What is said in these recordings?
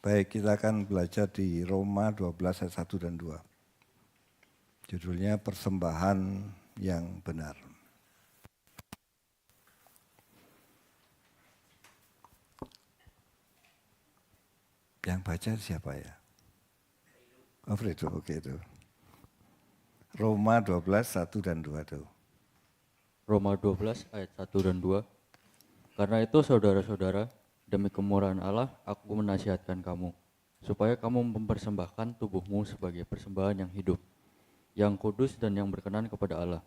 Baik, kita akan belajar di Roma 12 ayat 1 dan 2. Judulnya persembahan yang benar. Yang baca siapa ya? Oh, Fredo, oke itu. Roma 12, 1 dan 2 tuh. Roma 12 ayat 1 dan 2. Karena itu saudara-saudara, demi kemurahan Allah aku menasihatkan kamu, supaya kamu mempersembahkan tubuhmu sebagai persembahan yang hidup, yang kudus dan yang berkenan kepada Allah.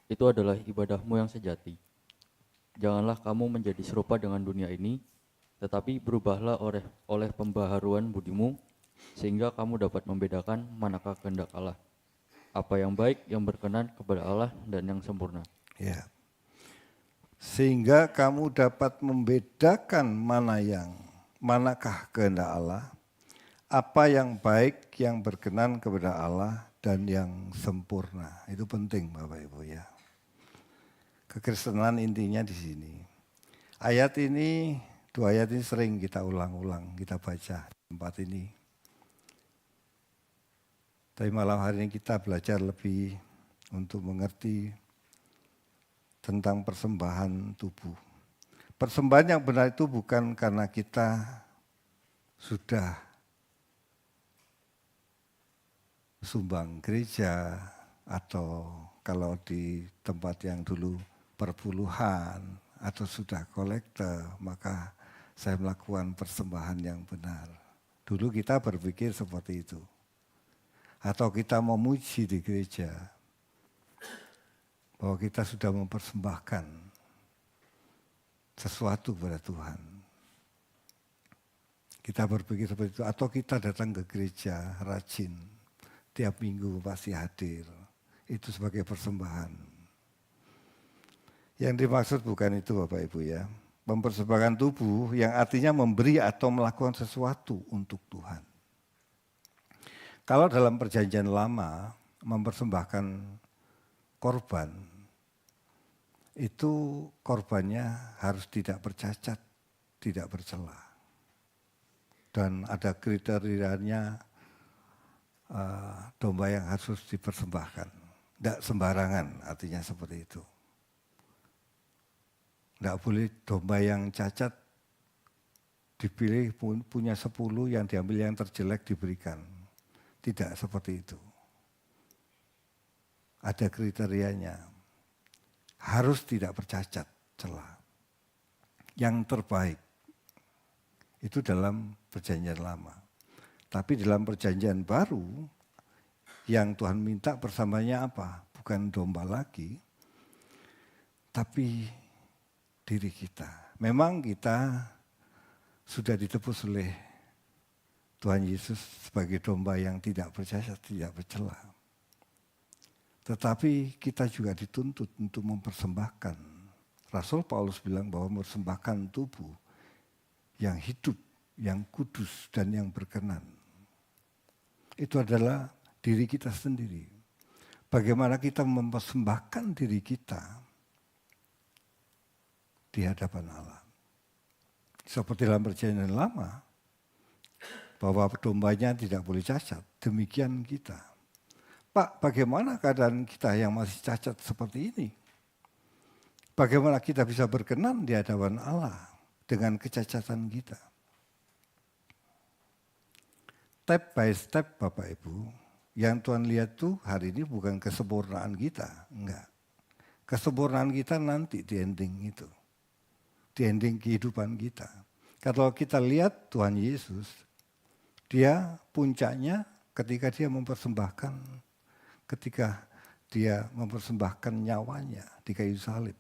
Itu adalah ibadahmu yang sejati. Janganlah kamu menjadi serupa dengan dunia ini, tetapi berubahlah oleh pembaharuan budimu, sehingga kamu dapat membedakan manakah kehendak Allah, apa yang baik, yang berkenan kepada Allah, dan yang sempurna. Ya. Sehingga kamu dapat membedakan manakah kehendak Allah, apa yang baik, yang berkenan kepada Allah, dan yang sempurna. Itu penting Bapak Ibu ya. Kekristenan intinya di sini. Ayat ini, dua ayat ini sering kita ulang-ulang, kita baca di tempat ini. Tapi malam hari ini kita belajar lebih untuk mengerti tentang persembahan tubuh. Persembahan yang benar itu bukan karena kita sudah sumbang gereja atau kalau di tempat yang dulu perpuluhan atau sudah kolektor, maka saya melakukan persembahan yang benar. Dulu kita berpikir seperti itu. Atau kita memuji di gereja bahwa kita sudah mempersembahkan sesuatu kepada Tuhan. Kita berpikir seperti itu. Atau kita datang ke gereja rajin, tiap minggu pasti hadir. Itu sebagai persembahan. Yang dimaksud bukan itu Bapak Ibu ya. Mempersembahkan tubuh yang artinya memberi atau melakukan sesuatu untuk Tuhan. Kalau dalam perjanjian lama mempersembahkan korban, itu korbannya harus tidak bercacat, tidak bercela. Dan ada kriterianya domba yang harus dipersembahkan. Tidak sembarangan artinya seperti itu. Tidak boleh domba yang cacat dipilih punya 10 yang diambil yang terjelek diberikan. Tidak seperti itu. Ada kriterianya. Harus tidak bercacat celah. Yang terbaik. Itu dalam perjanjian lama. Tapi dalam perjanjian baru, yang Tuhan minta bersamanya apa? Bukan domba lagi, tapi diri kita. Memang kita sudah ditebus oleh Tuhan Yesus sebagai domba yang tidak bercacat, tidak bercela. Tetapi kita juga dituntut untuk mempersembahkan. Rasul Paulus bilang bahwa mempersembahkan tubuh yang hidup, yang kudus dan yang berkenan. Itu adalah diri kita sendiri. Bagaimana kita mempersembahkan diri kita di hadapan Allah. Seperti dalam perjanjian lama, bahwa dombanya tidak boleh cacat. Demikian kita. Pak, bagaimana keadaan kita yang masih cacat seperti ini? Bagaimana kita bisa berkenan di hadapan Allah dengan kecacatan kita? Step by step Bapak Ibu, yang Tuhan lihat tuh hari ini bukan kesempurnaan kita, enggak. Kesempurnaan kita nanti di ending itu, di ending kehidupan kita. Kalau kita lihat Tuhan Yesus, dia puncaknya ketika dia mempersembahkan nyawanya di kayu salib.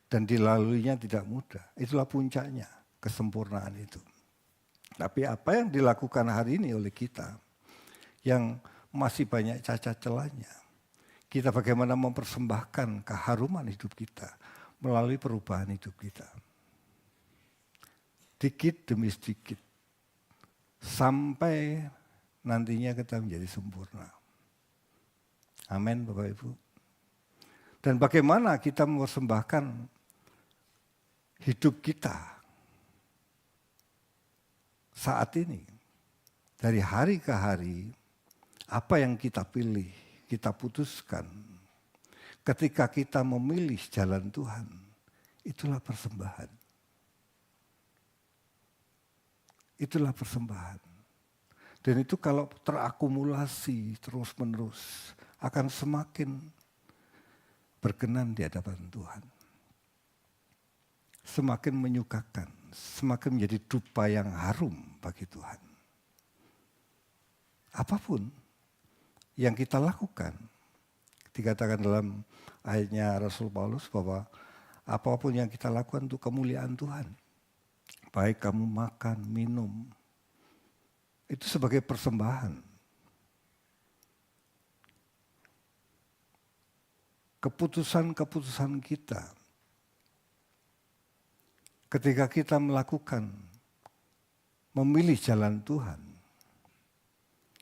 Dan dilaluinya tidak mudah, itulah puncaknya. Kesempurnaan itu. Tapi apa yang dilakukan hari ini oleh kita yang masih banyak cacat celahnya, kita bagaimana mempersembahkan keharuman hidup kita melalui perubahan hidup kita. Dikit demi sedikit sampai nantinya kita menjadi sempurna. Amin Bapak Ibu. Dan bagaimana kita mempersembahkan hidup kita saat ini, dari hari ke hari, apa yang kita pilih, kita putuskan, ketika kita memilih jalan Tuhan, itulah persembahan. Itulah persembahan. Dan itu kalau terakumulasi terus-menerus, akan semakin berkenan di hadapan Tuhan. Semakin menyukakan, semakin menjadi dupa yang harum bagi Tuhan. Apapun yang kita lakukan, dikatakan dalam ayatnya Rasul Paulus bahwa apapun yang kita lakukan untuk kemuliaan Tuhan. Baik kamu makan, minum, itu sebagai persembahan. Keputusan-keputusan kita, ketika kita melakukan, memilih jalan Tuhan,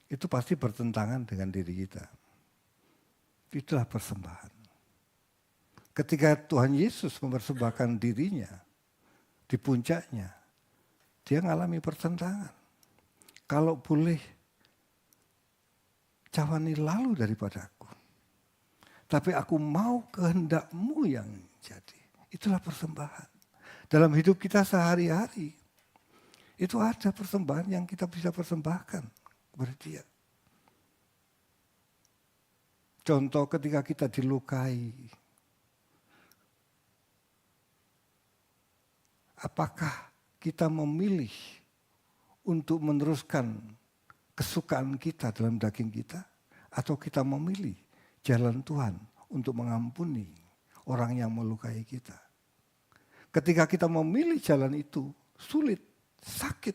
itu pasti bertentangan dengan diri kita. Itulah persembahan. Ketika Tuhan Yesus mempersembahkan dirinya di puncaknya, dia mengalami pertentangan. Kalau boleh, jawani lalu daripadaku. Tapi aku mau kehendak-Mu yang jadi. Itulah persembahan. Dalam hidup kita sehari-hari, itu ada persembahan yang kita bisa persembahkan kepada Dia. Contoh ketika kita dilukai, apakah kita memilih untuk meneruskan kesukaan kita dalam daging kita, atau kita memilih jalan Tuhan untuk mengampuni orang yang melukai kita? Ketika kita memilih jalan itu, sulit, sakit.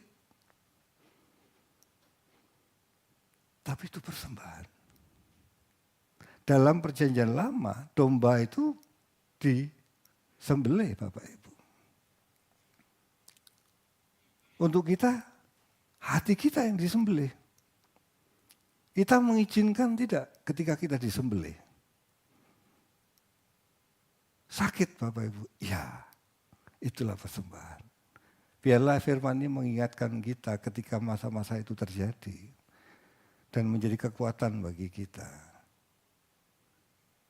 Tapi itu persembahan. Dalam perjanjian lama, domba itu disembelih Bapak Ibu. Untuk kita, hati kita yang disembelih. Kita mengizinkan tidak ketika kita disembelih? Sakit Bapak Ibu? Ya, itulah persembahan. Biarlah firman ini mengingatkan kita ketika masa-masa itu terjadi. Dan menjadi kekuatan bagi kita.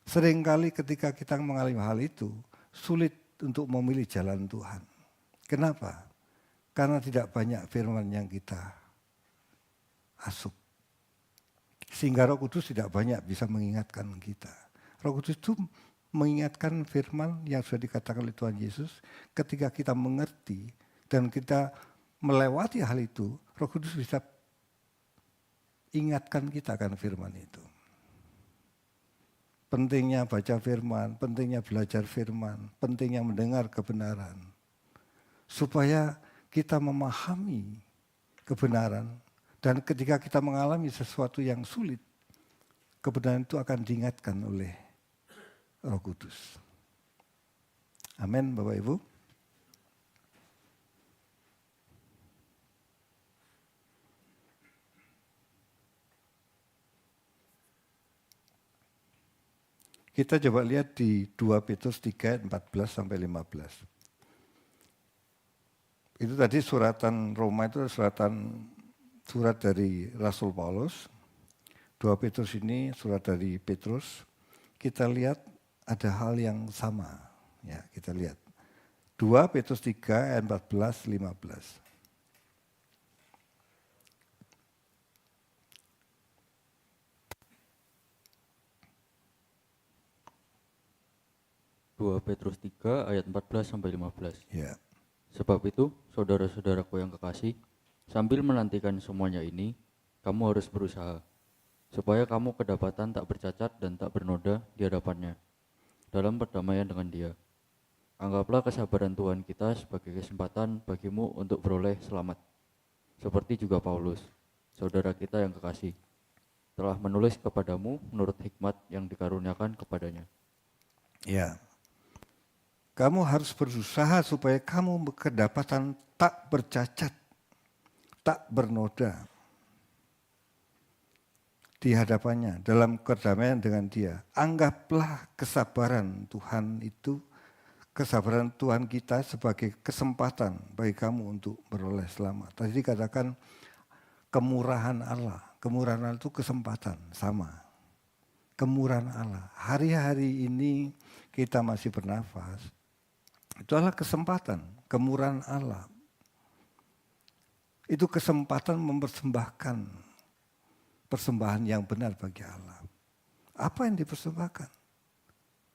Seringkali ketika kita mengalami hal itu, sulit untuk memilih jalan Tuhan. Kenapa? Karena tidak banyak firman yang kita asup. Sehingga Roh Kudus tidak banyak bisa mengingatkan kita. Roh Kudus itu mengingatkan firman yang sudah dikatakan oleh Tuhan Yesus. Ketika kita mengerti dan kita melewati hal itu, Roh Kudus bisa ingatkan kita akan firman itu. Pentingnya baca firman, pentingnya belajar firman, pentingnya mendengar kebenaran. Supaya kita memahami kebenaran, dan ketika kita mengalami sesuatu yang sulit, kebenaran itu akan diingatkan oleh Roh Kudus. Amin Bapak Ibu. Kita coba lihat di 2 Petrus 3 ayat 14 sampai 15. Itu tadi suratan Roma itu surat dari Rasul Paulus. 2 Petrus ini surat dari Petrus. Kita lihat ada hal yang sama. Ya, kita lihat. 2 Petrus 3 ayat 14 15. 2 Petrus 3 ayat 14 sampai 15. Ya. Sebab itu, saudara-saudaraku yang kekasih, sambil menantikan semuanya ini, kamu harus berusaha supaya kamu kedapatan tak bercacat dan tak bernoda di hadapannya dalam perdamaian dengan Dia. Anggaplah kesabaran Tuhan kita sebagai kesempatan bagimu untuk beroleh selamat. Seperti juga Paulus, saudara kita yang kekasih, telah menulis kepadamu menurut hikmat yang dikaruniakan kepadanya. Ya. Kamu harus berusaha supaya kamu kedapatan tak bercacat, tak bernoda di hadapannya dalam kedamaian dengan Dia. Anggaplah kesabaran Tuhan itu kesabaran Tuhan kita sebagai kesempatan bagi kamu untuk beroleh selamat. Tadi dikatakan kemurahan Allah. Kemurahan Allah itu kesempatan, sama. Kemurahan Allah. Hari-hari ini kita masih bernafas. Itu adalah kesempatan, kemurahan Allah. Itu kesempatan mempersembahkan persembahan yang benar bagi Allah. Apa yang dipersembahkan?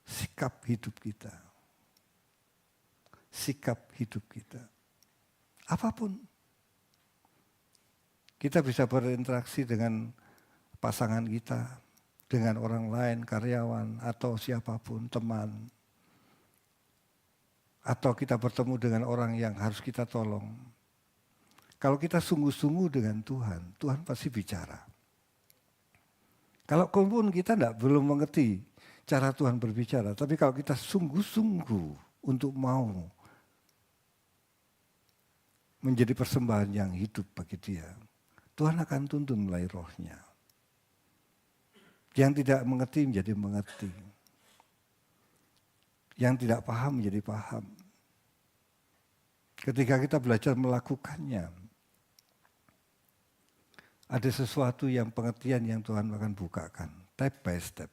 Sikap hidup kita. Sikap hidup kita. Apapun. Kita bisa berinteraksi dengan pasangan kita, dengan orang lain, karyawan, atau siapapun, teman. Atau kita bertemu dengan orang yang harus kita tolong. Kalau kita sungguh-sungguh dengan Tuhan, Tuhan pasti bicara. Kalau pun kita belum mengerti cara Tuhan berbicara, tapi kalau kita sungguh-sungguh untuk mau menjadi persembahan yang hidup bagi Dia, Tuhan akan tuntun melalui rohnya. Yang tidak mengerti menjadi mengerti. Yang tidak paham menjadi paham. Ketika kita belajar melakukannya, ada sesuatu yang pengertian yang Tuhan akan bukakan, step by step.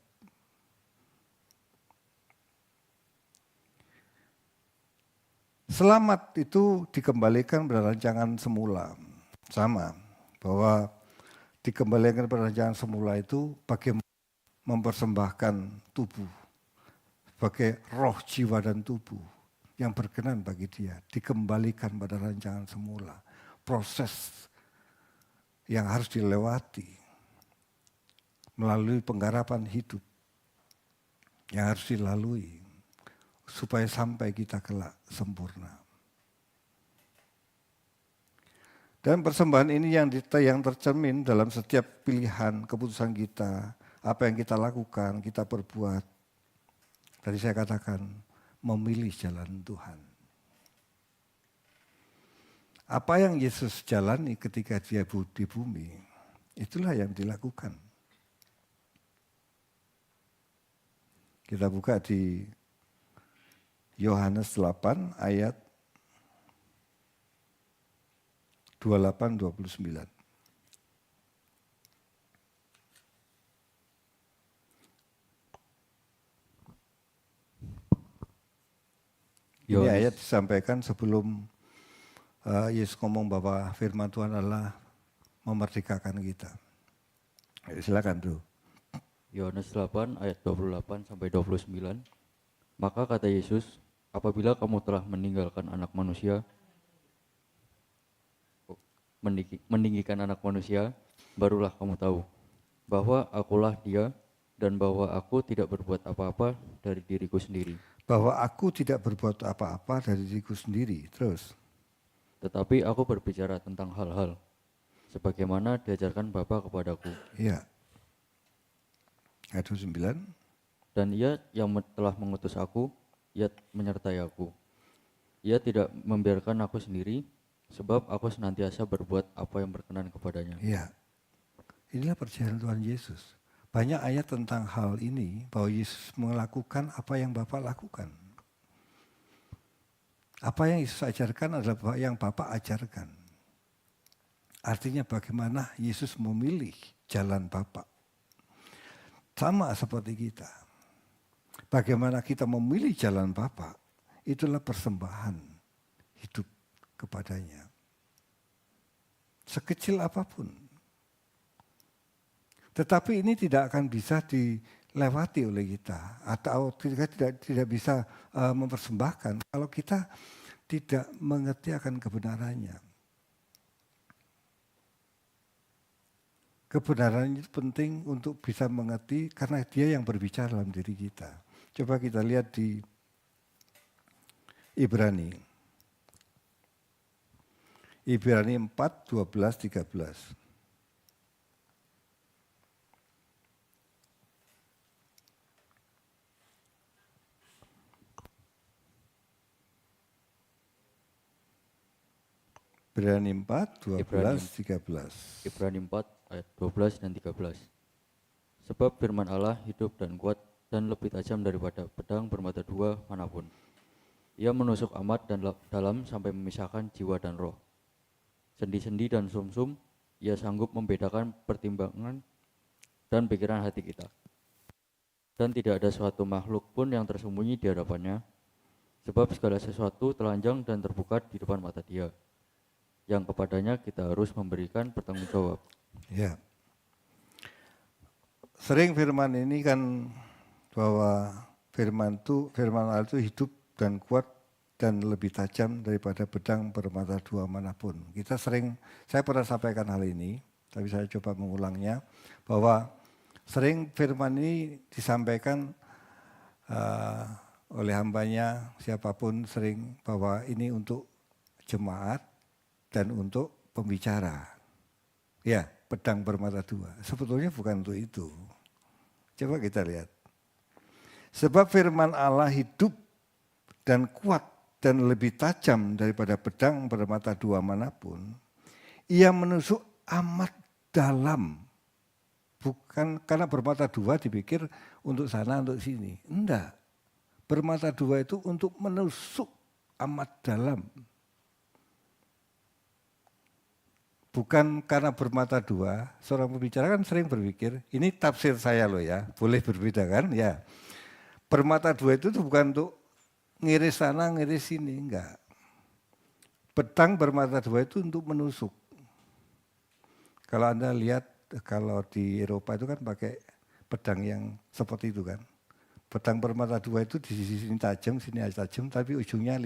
Selamat itu dikembalikan pada rancangan semula. Sama, bahwa dikembalikan pada rancangan semula itu bagaimana mempersembahkan tubuh sebagai roh, jiwa, dan tubuh yang berkenan bagi Dia. Dikembalikan pada rancangan semula. Proses yang harus dilewati melalui penggarapan hidup yang harus dilalui supaya sampai kita kelak sempurna. Dan persembahan ini yang tercermin dalam setiap pilihan, keputusan kita, apa yang kita lakukan, kita perbuat. Tadi saya katakan, memilih jalan Tuhan. Apa yang Yesus jalani ketika Dia di bumi, itulah yang dilakukan. Kita buka di Yohanes 8 ayat 28-29. Ini ayat disampaikan sebelum Yesus ngomong bahwa firman Tuhan adalah memerdekakan kita. Silakan tuh. Yohanes 8 ayat 28 sampai 29. Maka kata Yesus, apabila kamu telah meninggalkan anak manusia, meninggikan anak manusia, barulah kamu tahu bahwa akulah Dia dan bahwa aku tidak berbuat apa-apa dari diriku sendiri. Bahwa aku tidak berbuat apa-apa dari diriku sendiri. Terus. Tetapi aku berbicara tentang hal-hal sebagaimana diajarkan Bapa kepadaku. Iya. Ayat 9. Dan Ia yang telah mengutus aku, Ia menyertai aku. Ia tidak membiarkan aku sendiri, sebab aku senantiasa berbuat apa yang berkenan kepadanya. Iya. Inilah perjalanan Tuhan Yesus. Banyak ayat tentang hal ini, bahwa Yesus melakukan apa yang Bapa lakukan. Apa yang Yesus ajarkan adalah yang Bapa ajarkan. Artinya bagaimana Yesus memilih jalan Bapa. Sama seperti kita. Bagaimana kita memilih jalan Bapa, itulah persembahan hidup kepadanya. Sekecil apapun. Tetapi ini tidak akan bisa dilewati oleh kita. Atau kita tidak bisa mempersembahkan kalau kita tidak mengerti akan kebenarannya. Kebenaran itu penting untuk bisa mengerti karena Dia yang berbicara dalam diri kita. Coba kita lihat di Ibrani. Ibrani 4, 12, 13. Ibrani 4, 12, 13. Ibrani 4 ayat 12 dan 13. Sebab firman Allah hidup dan kuat dan lebih tajam daripada pedang bermata dua manapun. Ia menusuk amat dan dalam sampai memisahkan jiwa dan roh. Sendi-sendi dan sumsum, ia sanggup membedakan pertimbangan dan pikiran hati kita. Dan tidak ada suatu makhluk pun yang tersembunyi di hadapannya, sebab segala sesuatu telanjang dan terbuka di depan mata Dia, yang kepadanya kita harus memberikan pertanggung jawab. Ya. Sering firman ini kan bahwa firman Allah itu hidup dan kuat dan lebih tajam daripada pedang bermata dua manapun. Saya pernah sampaikan hal ini, tapi saya coba mengulangnya, bahwa sering firman ini disampaikan oleh hambanya, siapapun sering, bahwa ini untuk jemaat dan untuk pembicara. Ya, pedang bermata dua. Sebetulnya bukan untuk itu. Coba kita lihat. Sebab firman Allah hidup dan kuat dan lebih tajam daripada pedang bermata dua manapun. Ia menusuk amat dalam. Bukan karena bermata dua dipikir untuk sana, untuk sini. Enggak. Bermata dua itu untuk menusuk amat dalam. Bukan karena bermata dua, seorang pembicara kan sering berpikir, ini tafsir saya loh ya, boleh berbeda kan? Ya, bermata dua itu bukan untuk ngiris sana, ngiris sini, enggak. Pedang bermata dua itu untuk menusuk. Kalau Anda lihat, kalau di Eropa itu kan pakai pedang yang seperti itu kan. Pedang bermata dua itu di sini tajam, sini tajam, tapi ujungnya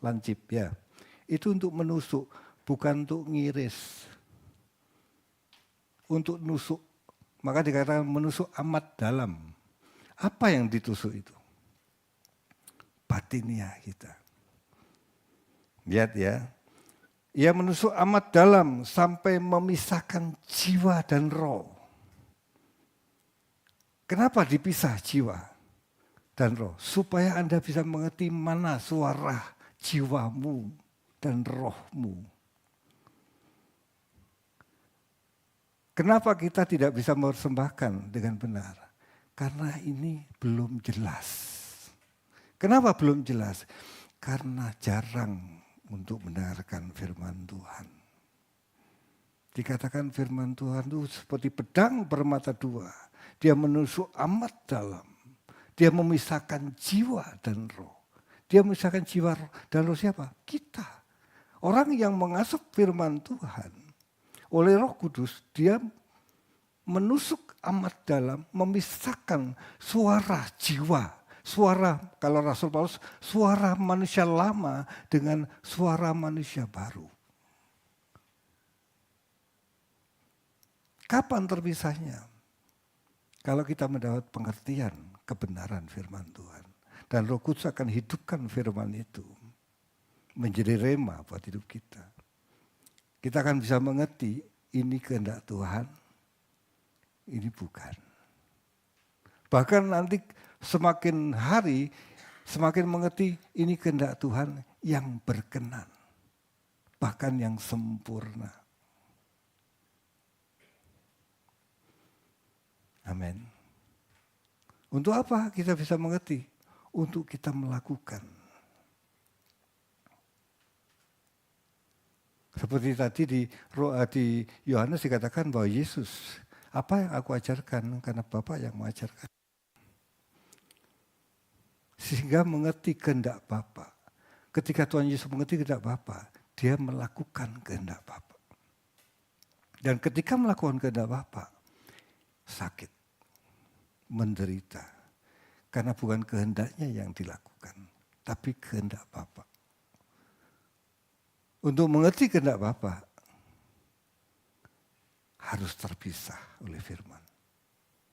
lancip ya. Itu untuk menusuk. Bukan untuk ngiris, untuk nusuk. Maka dikatakan menusuk amat dalam. Apa yang ditusuk itu? Batinia kita. Lihat ya. Ia menusuk amat dalam sampai memisahkan jiwa dan roh. Kenapa dipisah jiwa dan roh? Supaya Anda bisa mengerti mana suara jiwamu dan rohmu. Kenapa kita tidak bisa mempersembahkan dengan benar? Karena ini belum jelas. Kenapa belum jelas? Karena jarang untuk mendengarkan firman Tuhan. Dikatakan firman Tuhan itu seperti pedang bermata dua. Dia menusuk amat dalam. Dia memisahkan jiwa dan roh. Dia memisahkan jiwa dan roh siapa? Kita. Orang yang mengasuh firman Tuhan. Oleh Roh Kudus, dia menusuk amat dalam, memisahkan suara jiwa. Suara, kalau Rasul Paulus, suara manusia lama dengan suara manusia baru. Kapan terpisahnya? Kalau kita mendapat pengertian kebenaran firman Tuhan. Dan Roh Kudus akan hidupkan firman itu. Menjadi rema buat hidup kita. Kita akan bisa mengerti ini kehendak Tuhan, ini bukan. Bahkan nanti semakin hari, semakin mengerti ini kehendak Tuhan yang berkenan. Bahkan yang sempurna. Amin. Untuk apa kita bisa mengerti? Untuk kita melakukan. Seperti tadi di Yohanes dikatakan bahwa Yesus, apa yang aku ajarkan karena Bapa yang mengajarkan. Sehingga mengerti kehendak Bapa. Ketika Tuhan Yesus mengerti kehendak Bapa, dia melakukan kehendak Bapa. Dan ketika melakukan kehendak Bapa, sakit, menderita. Karena bukan kehendaknya yang dilakukan, tapi kehendak Bapa. Untuk mengerti kehendak Bapa harus terpisah oleh firman.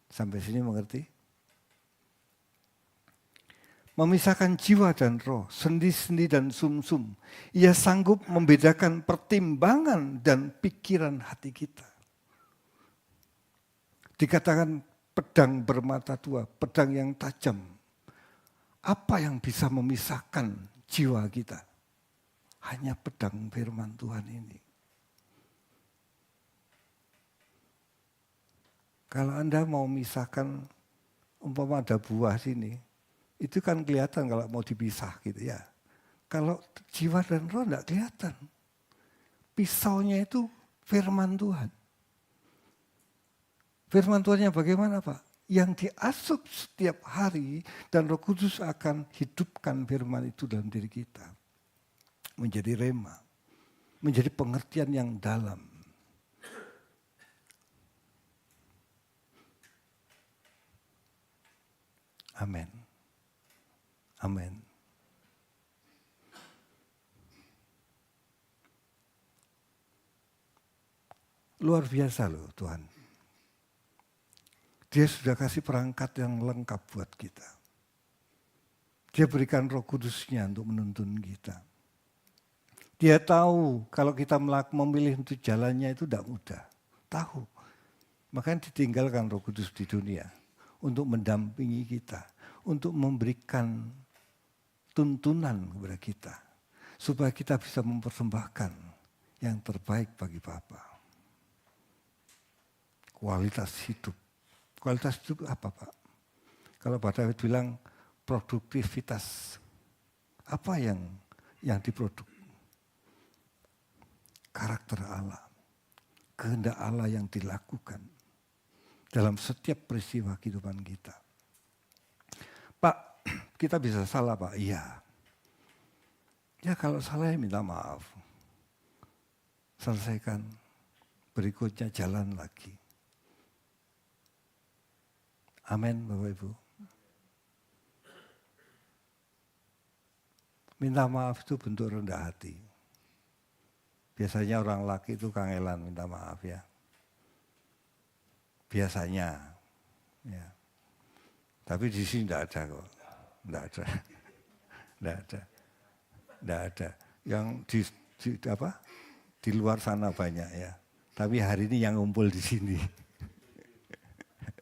Sampai sini mengerti? Memisahkan jiwa dan roh, sendi-sendi dan sumsum. Ia sanggup membedakan pertimbangan dan pikiran hati kita. Dikatakan pedang bermata dua, pedang yang tajam. Apa yang bisa memisahkan jiwa kita? Hanya pedang firman Tuhan ini. Kalau Anda mau memisahkan, umpama ada buah sini, itu kan kelihatan kalau mau dipisah gitu ya. Kalau jiwa dan roh enggak kelihatan. Pisaunya itu firman Tuhan. Firman Tuhannya bagaimana Pak? Yang diasup setiap hari dan Roh Kudus akan hidupkan firman itu dalam diri kita. Menjadi rema. Menjadi pengertian yang dalam. Amin. Amin. Luar biasa loh Tuhan. Dia sudah kasih perangkat yang lengkap buat kita. Dia berikan Roh Kudusnya untuk menuntun kita. Dia tahu kalau kita memilih untuk jalannya itu tidak mudah. Tahu. Makanya ditinggalkan Roh Kudus di dunia. Untuk mendampingi kita. Untuk memberikan tuntunan kepada kita. Supaya kita bisa mempersembahkan yang terbaik bagi Bapa. Kualitas hidup. Kualitas hidup apa Pak? Kalau Pak David bilang produktivitas. Apa yang diproduk? Karakter Allah. Kehendak Allah yang dilakukan. Dalam setiap peristiwa kehidupan kita. Pak, kita bisa salah Pak? Iya. Ya kalau salah ya minta maaf. Selesaikan. Berikutnya jalan lagi. Amin Bapak Ibu. Minta maaf itu bentuk rendah hati. Biasanya orang laki itu kangelan minta maaf ya. Biasanya. Ya. Tapi di sini tidak ada kok. Tidak ada. Tidak ada. Tidak ada. Yang di luar sana banyak ya. Tapi hari ini yang ngumpul di sini.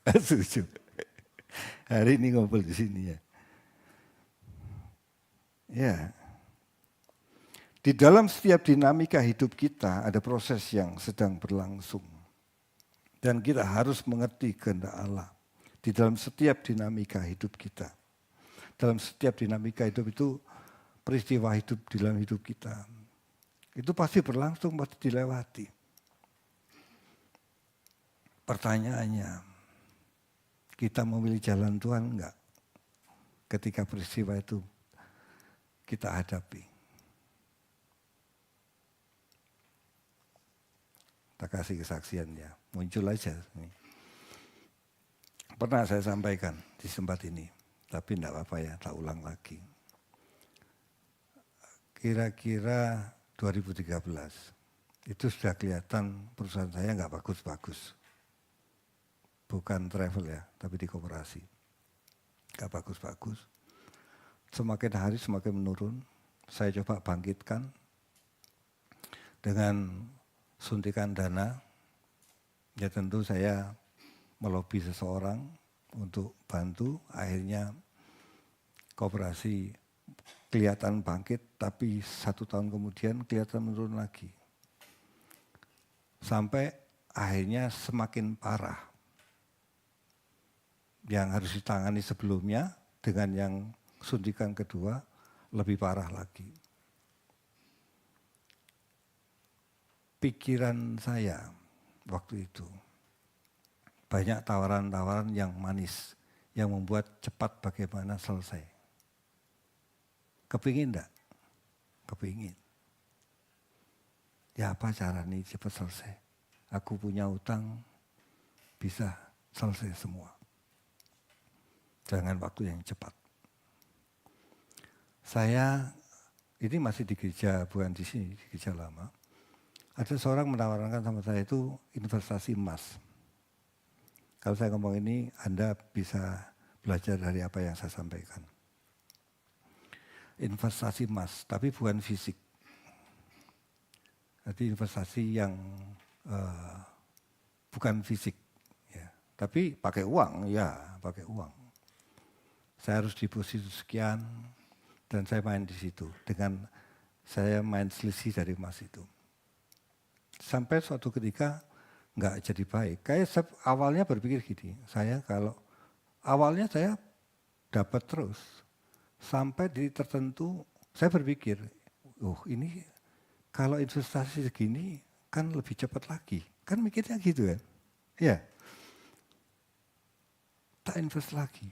Setuju. Hari ini ngumpul di sini ya. Ya. Di dalam setiap dinamika hidup kita ada proses yang sedang berlangsung. Dan kita harus mengerti kehendak Allah. Di dalam setiap dinamika hidup kita. Dalam setiap dinamika hidup itu peristiwa hidup di dalam hidup kita. Itu pasti berlangsung, pasti dilewati. Pertanyaannya, kita memilih jalan Tuhan enggak? Ketika peristiwa itu kita hadapi. Kita kasih kesaksiannya. Muncul aja. Pernah saya sampaikan di tempat ini. Tapi enggak apa-apa ya, tak ulang lagi. Kira-kira 2013. Itu sudah kelihatan perusahaan saya enggak bagus-bagus. Bukan travel ya, tapi di koperasi. Gak bagus-bagus. Semakin hari semakin menurun. Saya coba bangkitkan dengan suntikan dana. Ya tentu saya melobi seseorang untuk bantu. Akhirnya koperasi kelihatan bangkit, tapi 1 tahun kemudian kelihatan menurun lagi. Sampai akhirnya semakin parah. Yang harus ditangani sebelumnya dengan yang suntikan kedua lebih parah lagi. Pikiran saya waktu itu banyak tawaran-tawaran yang manis yang membuat cepat bagaimana selesai. Kepingin enggak? Kepingin. Ya apa cara nih cepat selesai? Aku punya utang bisa selesai semua. Dengan waktu yang cepat. Saya, ini masih di gereja, bukan di sini, di gereja lama. Ada seorang menawarkan sama saya itu investasi emas. Kalau saya ngomong ini, Anda bisa belajar dari apa yang saya sampaikan. Investasi emas, tapi bukan fisik. Jadi investasi yang bukan fisik. Ya. Tapi pakai uang, ya pakai uang. Saya harus deposito sekian dan saya main di situ dengan saya main selisih dari emas itu. Sampai suatu ketika nggak jadi baik. Kayak awalnya berpikir gini, saya kalau awalnya saya dapat terus, Sampai di tertentu saya berpikir, oh ini kalau investasi segini kan lebih cepat lagi. Kan mikirnya gitu kan. Ya, tak invest lagi.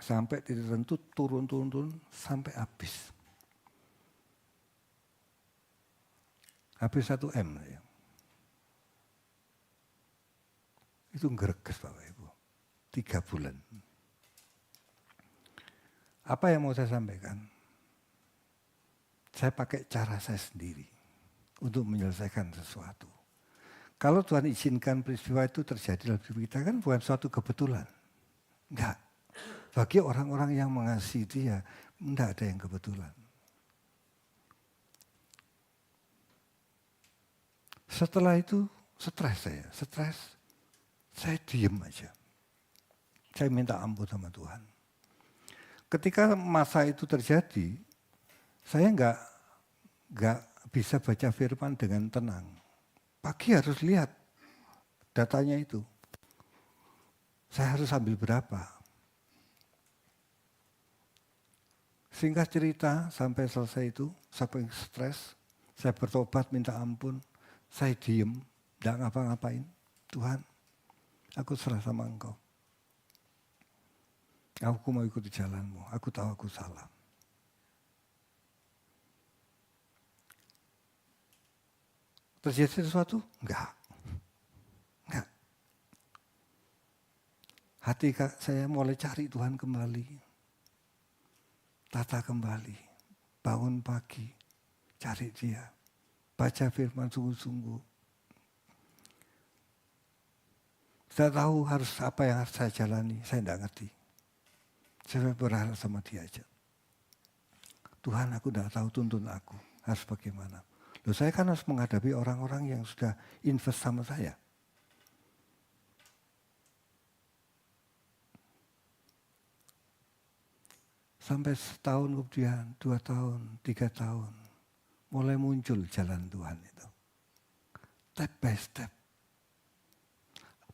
Sampai di tertentu turun sampai habis. Habis 1 M. Ya. Itu ngereges Bapak Ibu. 3 bulan. Apa yang mau saya sampaikan? Saya pakai cara saya sendiri untuk menyelesaikan sesuatu. Kalau Tuhan izinkan peristiwa itu terjadi dalam hidup kita kan bukan suatu kebetulan. Enggak. Bagi orang-orang yang mengasihi Dia, enggak ada yang kebetulan. Setelah itu stres, saya diem aja. Saya minta ampun sama Tuhan. Ketika masa itu terjadi, saya enggak bisa baca firman dengan tenang. Pagi harus lihat datanya itu. Saya harus ambil berapa. Singkat cerita, sampai selesai itu, sampai stres, saya bertobat minta ampun, saya diem, tidak ngapa-ngapain. Tuhan, aku serah sama Engkau. Aku mau ikuti jalan-Mu, aku tahu aku salah. Terjadi sesuatu? Enggak. Hati saya mulai cari Tuhan kembali. Tata kembali. Bangun pagi. Cari Dia. Baca firman sungguh-sungguh. Saya tahu harus apa yang harus saya jalani. Saya tidak ngerti. Saya berharap sama Dia aja. Tuhan, aku tidak tahu, tuntun aku. Harus bagaimana. Loh, saya kan harus menghadapi orang-orang yang sudah invest sama saya. Sampai setahun kemudian, 2 tahun, 3 tahun, mulai muncul jalan Tuhan itu. Step by step.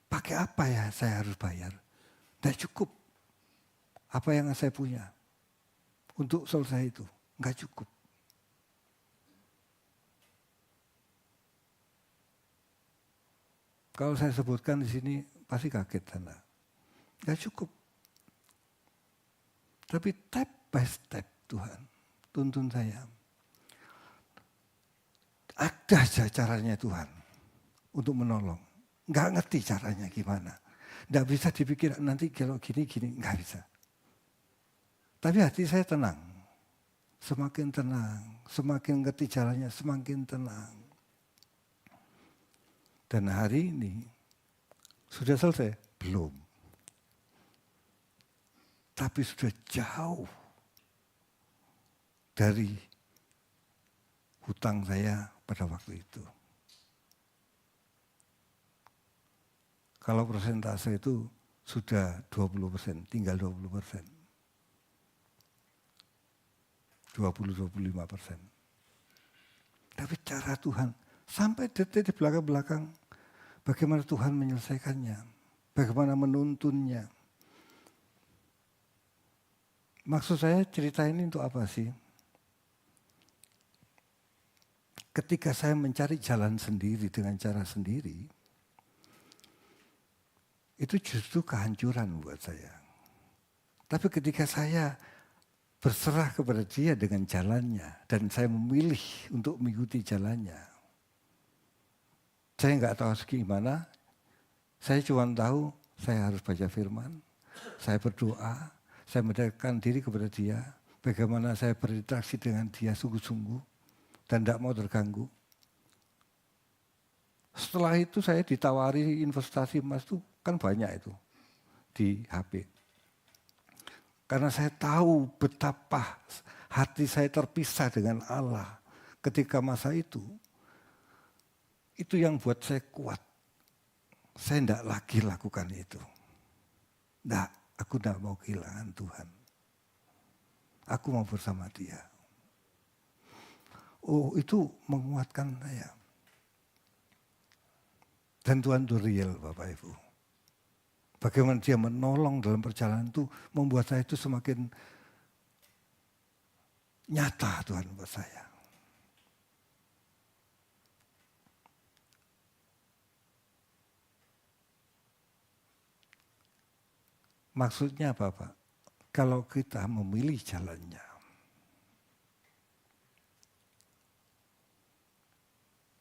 Pakai apa ya saya harus bayar? Tidak cukup. Apa yang saya punya untuk selesai itu? Enggak cukup. Kalau saya sebutkan di sini pasti kaget Anda. Enggak cukup. Tapi step by step Tuhan tuntun saya. Ada aja caranya Tuhan untuk menolong. Enggak ngerti caranya gimana. Enggak bisa dipikir nanti kalau gini, enggak bisa. Tapi hati saya tenang. Semakin tenang, semakin ngerti caranya, semakin tenang. Dan hari ini sudah selesai? Belum. Tapi sudah jauh dari hutang saya pada waktu itu. Kalau persentase itu sudah 20%, tinggal 20%. 20-25%. Tapi cara Tuhan, sampai detik di belakang-belakang, bagaimana Tuhan menyelesaikannya, bagaimana menuntunnya. Maksud saya cerita ini untuk apa sih? Ketika saya mencari jalan sendiri dengan cara sendiri, itu justru kehancuran buat saya. Tapi ketika saya berserah kepada Dia dengan jalannya, dan saya memilih untuk mengikuti jalannya, saya nggak tahu gimana, saya cuma tahu saya harus baca firman, saya berdoa, saya mendekatkan diri kepada Dia, bagaimana saya berinteraksi dengan Dia sungguh-sungguh dan tidak mau terganggu. Setelah itu saya ditawari investasi emas itu kan banyak itu di HP. Karena saya tahu betapa hati saya terpisah dengan Allah ketika masa itu. Itu yang buat saya kuat. Saya tidak lagi lakukan itu. Tidak. Aku tidak mau kehilangan Tuhan. Aku mau bersama Dia. Oh, itu menguatkan saya. Dan Tuhan itu real, Bapak Ibu. Bagaimana Dia menolong dalam perjalanan itu membuat saya itu semakin nyata Tuhan buat saya. Maksudnya apa Pak? Kalau kita memilih jalannya,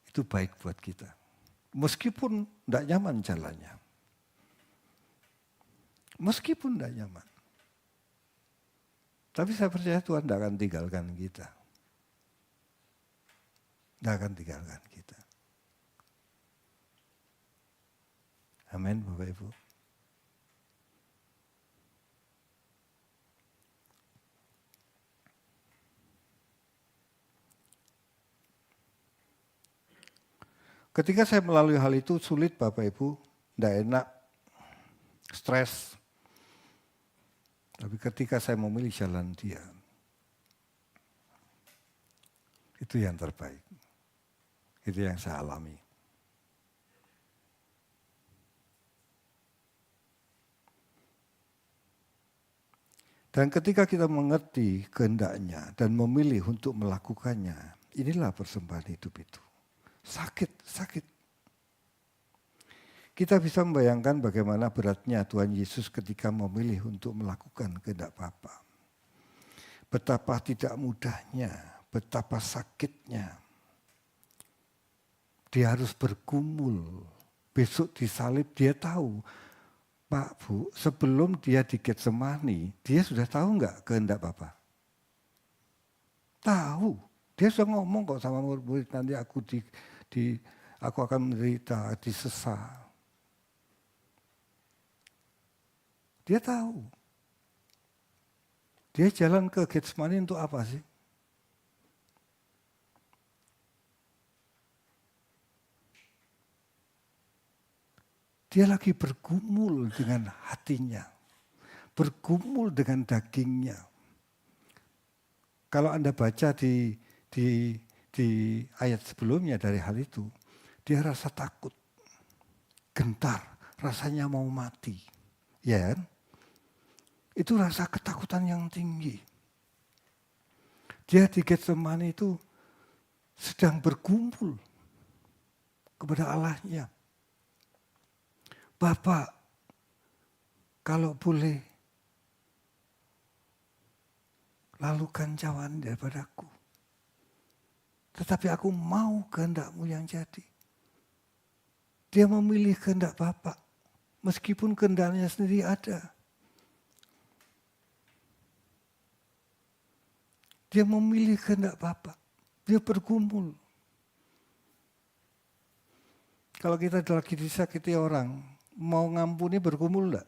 itu baik buat kita. Meskipun tidak nyaman jalannya. Meskipun tidak nyaman. Tapi saya percaya Tuhan tidak akan tinggalkan kita. Tidak akan tinggalkan kita. Amin Bapak Ibu. Ketika saya melalui hal itu sulit Bapak Ibu, tidak enak, stres. Tapi ketika saya memilih jalan Dia, itu yang terbaik. Itu yang saya alami. Dan ketika kita mengerti kehendaknya dan memilih untuk melakukannya, inilah persembahan hidup itu. Sakit. Kita bisa membayangkan bagaimana beratnya Tuhan Yesus ketika memilih untuk melakukan kehendak Bapa. Betapa tidak mudahnya, betapa sakitnya. Dia harus bergumul. Besok disalib dia tahu. Pak, Bu, sebelum dia di Getsemani, dia sudah tahu enggak kehendak Bapa? Tahu. Dia sudah ngomong kok sama murid, nanti aku aku akan menderita, disesa. Dia tahu. Dia jalan ke Getsemani untuk apa sih? Dia lagi bergumul dengan hatinya. Bergumul dengan dagingnya. Kalau Anda baca di ayat sebelumnya dari hal itu, dia rasa takut, gentar, rasanya mau mati. Ya kan? Itu rasa ketakutan yang tinggi. Dia di Getsemani itu sedang bergumul kepada Allahnya. Bapak, kalau boleh, lalukan cawan daripadaku. Tetapi aku mau kehendak-Mu yang jadi. Dia memilih kehendak Bapa, meskipun kehendaknya sendiri ada. Dia memilih kehendak Bapa. Dia bergumul. Kalau kita lagi disakiti orang, mau ngampuni bergumul enggak?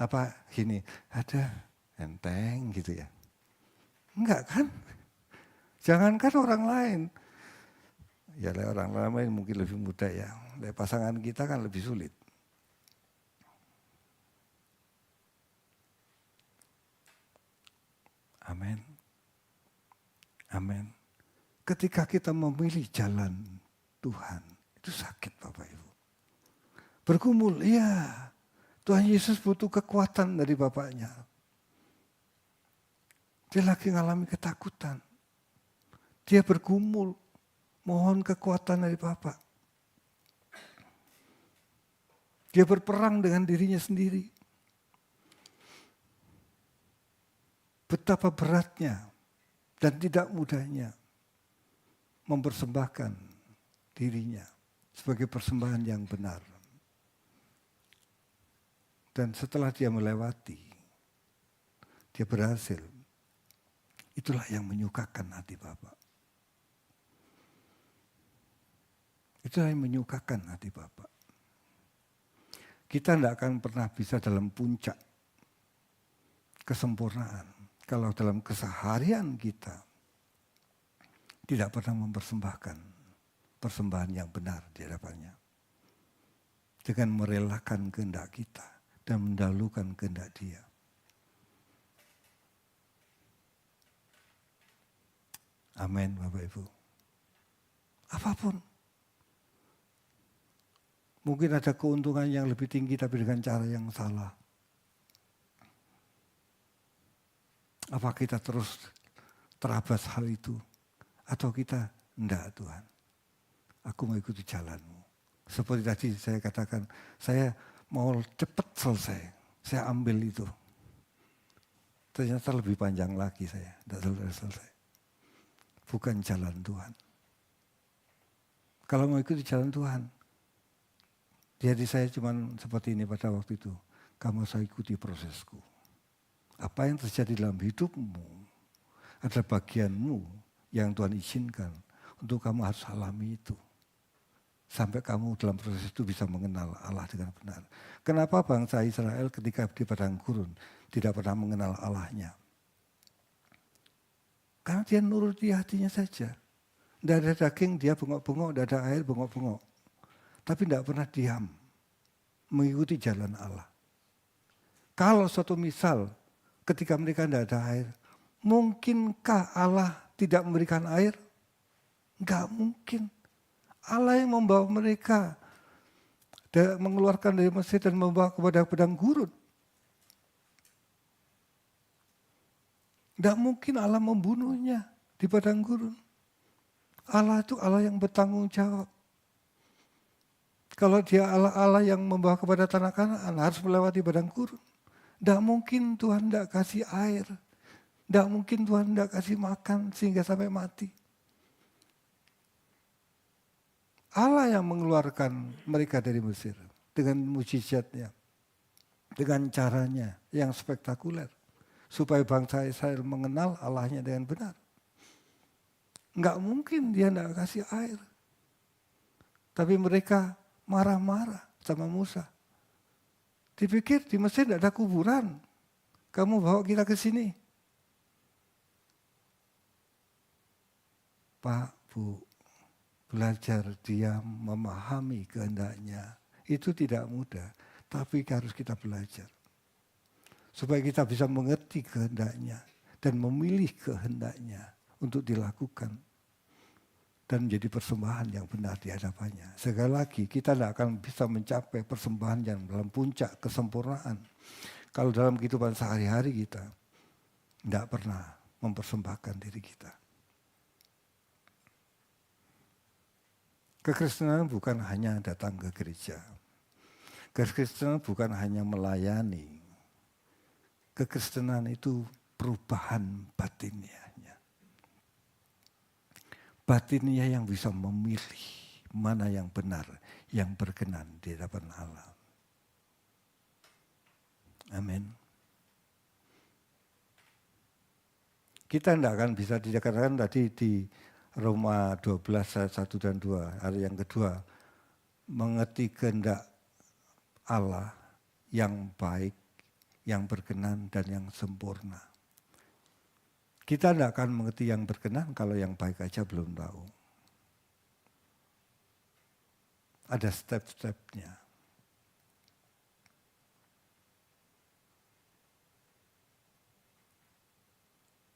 Apa gini, ada enteng gitu ya? Enggak kan? Jangankan orang lain. Ya orang lain mungkin lebih mudah ya. Pasangan kita kan lebih sulit. Amin. Amin. Ketika kita memilih jalan Tuhan, itu sakit Bapak Ibu. Bergumul, iya. Tuhan Yesus butuh kekuatan dari Bapaknya. Dia lagi mengalami ketakutan. Dia bergumul, mohon kekuatan dari Bapa. Dia berperang dengan dirinya sendiri. Betapa beratnya dan tidak mudahnya mempersembahkan dirinya sebagai persembahan yang benar. Dan setelah dia melewati, dia berhasil. Itulah yang menyukakan hati Bapa. Itulah yang menyukakan hati Bapa. Kita tidak akan pernah bisa dalam puncak kesempurnaan kalau dalam keseharian kita tidak pernah mempersembahkan persembahan yang benar di hadapannya. Dengan merelakan kehendak kita dan mendahulukan kehendak Dia. Amin Bapak Ibu. Apapun. Mungkin ada keuntungan yang lebih tinggi tapi dengan cara yang salah. Apa kita terus terabas hal itu? Atau kita, enggak Tuhan, aku mau ikuti jalan-Mu. Seperti tadi saya katakan, saya mau cepat selesai, saya ambil itu. Ternyata lebih panjang lagi saya, tidak selesai. Bukan jalan Tuhan. Kalau mau ikuti jalan Tuhan, jadi saya cuma seperti ini pada waktu itu. Kamu saya ikuti prosesku. Apa yang terjadi dalam hidupmu adalah bagianmu yang Tuhan izinkan untuk kamu harus alami itu. Sampai kamu dalam proses itu bisa mengenal Allah dengan benar. Kenapa bangsa Israel ketika di padang gurun tidak pernah mengenal Allahnya? Karena dia nuruti hatinya saja. Tidak ada daging, dia bengok-bengok, tidak ada air, bengok-bengok. Tapi tidak pernah diam mengikuti jalan Allah. Kalau suatu misal ketika mereka tidak ada air, mungkinkah Allah tidak memberikan air? Enggak mungkin. Allah yang membawa mereka mengeluarkan dari Mesir dan membawa kepada padang gurun. Tidak mungkin Allah membunuhnya di padang gurun. Allah itu Allah yang bertanggung jawab. Kalau dia Allah yang membawa kepada tanah Kanaan harus melewati padang gurun. Tidak mungkin Tuhan tidak kasih air. Tidak mungkin Tuhan tidak kasih makan sehingga sampai mati. Allah yang mengeluarkan mereka dari Mesir dengan mujizatnya, dengan caranya yang spektakuler. Supaya bangsa Israel mengenal Allahnya dengan benar. Enggak mungkin dia tidak kasih air. Tapi mereka marah-marah sama Musa. Dipikir di Mesir tidak ada kuburan. Kamu bawa kita ke sini. Pak, Bu, belajar diam, memahami kehendaknya. Itu tidak mudah. Tapi harus kita belajar. Supaya kita bisa mengerti kehendaknya. Dan memilih kehendaknya untuk dilakukan. Dan menjadi persembahan yang benar di hadapannya. Sekali lagi, kita tidak akan bisa mencapai persembahan yang dalam puncak kesempurnaan. Kalau dalam kehidupan sehari-hari kita tidak pernah mempersembahkan diri kita. Kekristenan bukan hanya datang ke gereja. Kekristenan bukan hanya melayani. Kekristenan itu perubahan batinnya. Batinnya yang bisa memilih mana yang benar, yang berkenan di hadapan Allah. Amin. Kita tidak akan bisa dikatakan tadi di Roma 12 ayat 1 dan 2, ayat yang kedua, mengerti kehendak Allah yang baik, yang berkenan dan yang sempurna. Kita tidak akan mengerti yang berkenan kalau yang baik aja belum tahu. Ada step-stepnya.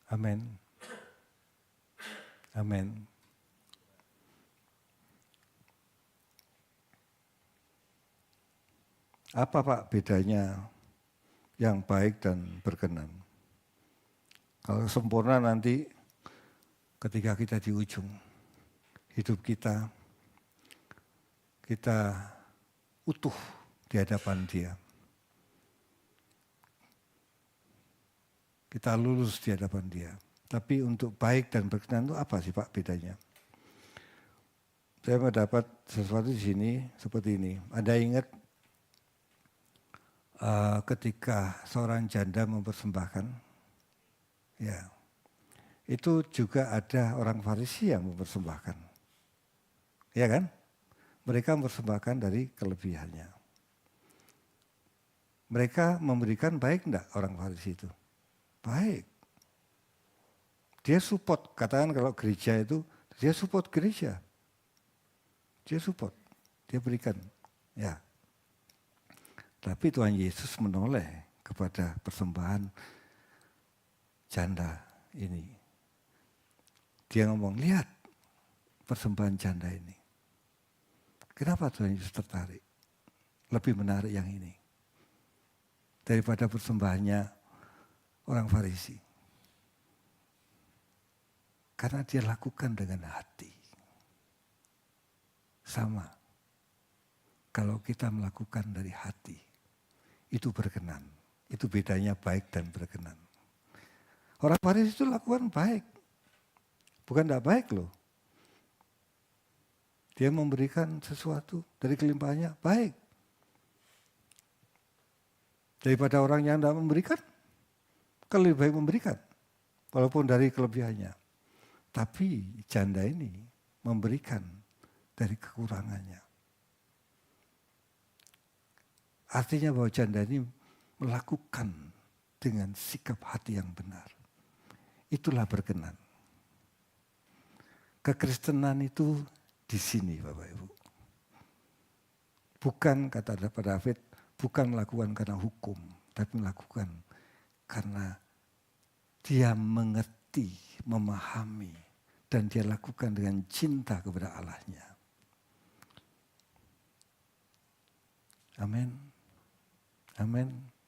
Amin. Amin. Apa Pak bedanya yang baik dan berkenan? Kalau sempurna nanti ketika kita di ujung hidup kita utuh di hadapan Dia. Kita lulus di hadapan Dia. Tapi untuk baik dan berkenan itu apa sih Pak bedanya? Saya mendapat sesuatu di sini seperti ini. Anda ingat ketika seorang janda mempersembahkan? Ya, itu juga ada orang Farisi yang mempersembahkan. Ya kan? Mereka mempersembahkan dari kelebihannya. Mereka memberikan baik enggak orang Farisi itu? Baik. Dia support, katakan kalau gereja itu, dia support gereja. Dia support, dia berikan. Ya. Tapi Tuhan Yesus menoleh kepada persembahan janda ini. Dia ngomong, lihat persembahan janda ini. Kenapa Tuhan Yesus tertarik? Lebih menarik yang ini. Daripada persembahannya orang Farisi. Karena dia lakukan dengan hati. Sama. Kalau kita melakukan dari hati, itu berkenan. Itu bedanya baik dan berkenan. Orang Farisi itu lakukan baik. Bukan tidak baik loh. Dia memberikan sesuatu dari kelimpahannya, baik. Daripada orang yang tidak memberikan, kan lebih baik memberikan. Walaupun dari kelebihannya. Tapi janda ini memberikan dari kekurangannya. Artinya bahwa janda ini melakukan dengan sikap hati yang benar. Itulah berkenan. Kekristenan itu di sini Bapak Ibu. Bukan kata David, bukan melakukan karena hukum, tapi melakukan karena dia mengerti, memahami, dan dia lakukan dengan cinta kepada Allahnya. Amin. Amin.